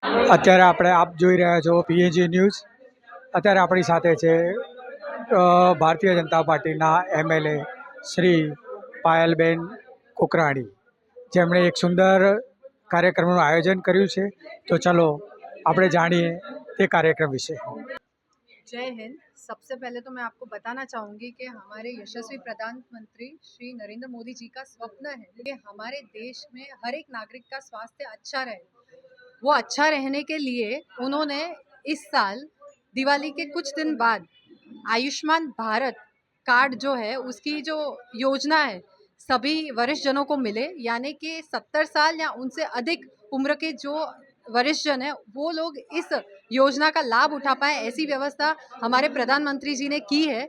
અત્યારે આપણે આપ જોઈ રહ્યા છો પીએજી ન્યૂઝ। અત્યારે આપણી સાથે છે ભારતીય જનતા પાર્ટીના એમએલએ શ્રી પાયલબેન કુકરાણી, જેમણે એક સુંદર કાર્યક્રમનું આયોજન કર્યું છે। તો ચલો આપણે જાણીએ તે કાર્યક્રમ વિશે। जय हिंद। सबसे पहले तो मैं आपको बताना चाहूँगी कि हमारे यशस्वी प्रधानमंत्री श्री नरेंद्र मोदी जी का स्वप्न है कि हमारे देश में हर एक नागरिक का स्वास्थ्य अच्छा रहे। वो अच्छा रहने के लिए उन्होंने इस साल दिवाली के कुछ दिन बाद आयुष्मान भारत कार्ड जो है उसकी जो योजना है सभी वरिष्ठ जनों को मिले, यानी कि 70 साल या उनसे अधिक उम्र के जो वरिष्ठ जन है वो लोग इस योजना का लाभ उठा पाए, ऐसी व्यवस्था हमारे प्रधानमंत्री जी ने की है।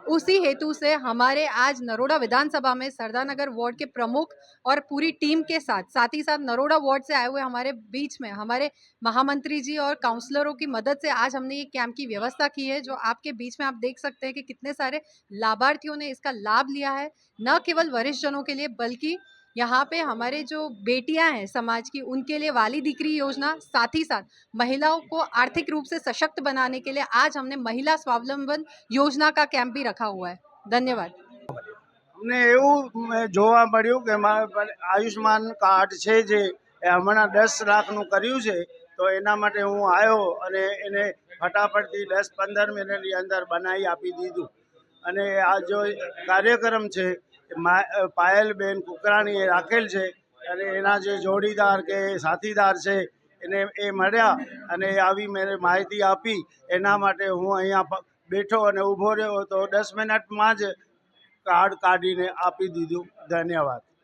उसी हेतु से हमारे आज नरोड़ा विधानसभा में सरदार नगर वार्ड के प्रमुख और पूरी टीम के साथ ही साथ नरोड़ा वार्ड से आए हुए हमारे बीच में हमारे महामंत्री जी और काउंसलरों की मदद से आज हमने ये कैंप की व्यवस्था की है, जो आपके बीच में आप देख सकते हैं कि कितने सारे लाभार्थियों ने इसका लाभ लिया है। न केवल वरिष्ठ जनों के लिए बल्कि यहाँ पे हमारे जो बेटियां हैं समाज की उनके लिए वाली दीकरी योजना, साथ ही साथ महिलाओं को आर्थिक रूप से सशक्त बनाने के लिए आज हमने महिला स्वावलंबन योजना का कैंप भी रखा हुआ है। धन्यवाद। અમને એવું જોવા મળ્યું કે આયુષ્માન કાર્ડ છે જે હમણાં 10 લાખનું કર્યું છે, તો એના માટે હું આવ્યો અને એને ફટાફટથી 10-15 મિનિટની અંદર બનાવી આપી દીધું। અને આ જો કાર્યક્રમ છે પાયલબેન કુકરાણીએ રાખેલ છે અને એના જે જોડીદાર કે સાથીદાર છે એને એ મળ્યા અને આવી મેં માહિતી આપી। એના માટે હું અહીંયા બેઠો અને ઊભો રહ્યો તો 10 મિનિટમાં જ કાર્ડ કાઢીને આપી દીધું। ધન્યવાદ।